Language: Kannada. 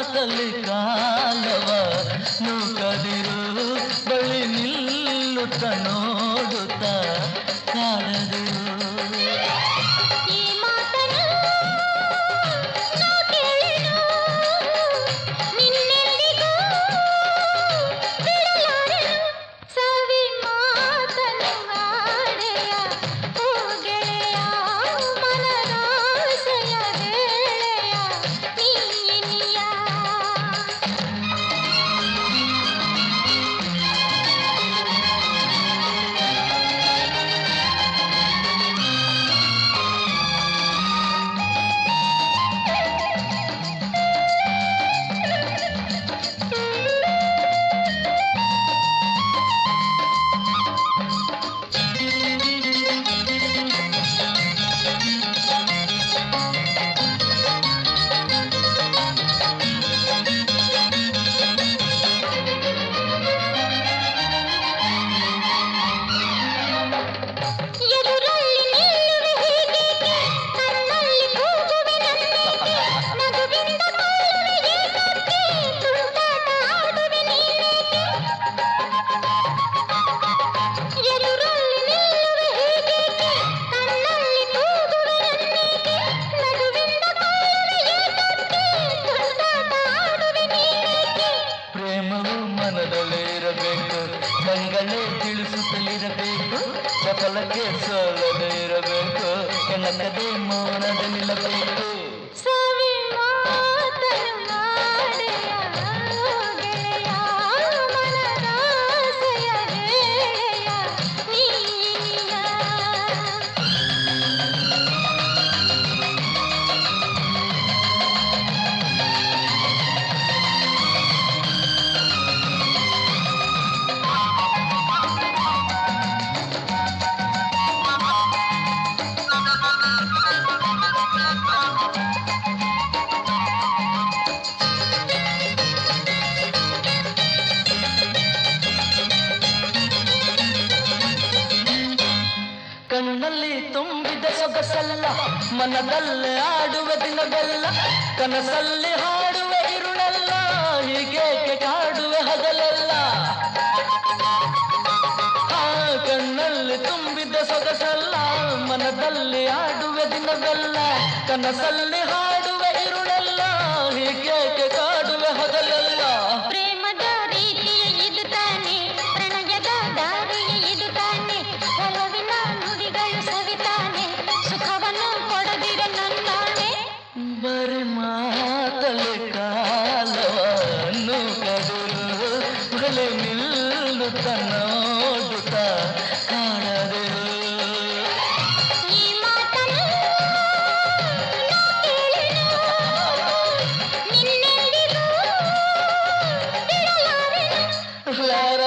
ಮಾತಲ್ಲಿ ಕಾಲವ ನೂಕದಿರು ಬಳಿ ನಿಲ್ಲುತ್ತ ನೋಡುತ್ತ ಕಾಡದಿರು. ಗಂಗಳೇ ತಿಳಿಸುತ್ತಲಿರಬೇಕು, ಸಫಲಕ್ಕೆ ಸೋಲದೆ ಇರಬೇಕು, ಕೆಣಕದೆ ಮೌನದ ನಿಲ್ಲಬೇಕು. ಕಣ್ಣಲ್ಲಿ ತುಂಬಿದ ಸೊಗಸಲ್ಲ, ಮನದಲ್ಲಿ ಆಡುವ ದಿನವೆಲ್ಲ, ಕನಸಲ್ಲಿ ಹಾಡುವೆ ಇರುಳಲ್ಲ, ಹೀಗೇಕೆ ಕಾಡುವೆ ಹಗಲೆಲ್ಲ. ಕಣ್ಣಲ್ಲಿ ತುಂಬಿದ ಸೊಗಸಲ್ಲ, ಮನದಲ್ಲಿ ಆಡುವೆ ದಿನವೆಲ್ಲ, ಕನಸಲ್ಲಿ ಹಾಡುವೆ ಇರುಳಲ್ಲ, ಹೀಗೇಕೆ ಕಾಡುವೆ ಹಗಲೆಲ್ಲ. ಬರಿ ಮಾತಲೆ ಕಾಲವನ್ನು ಕದಿರು ಬಲೆ ನಿಲ್ಲುತ್ತ ನೋಡುತ್ತ ಕಾಡದಿರು. ಲಾರ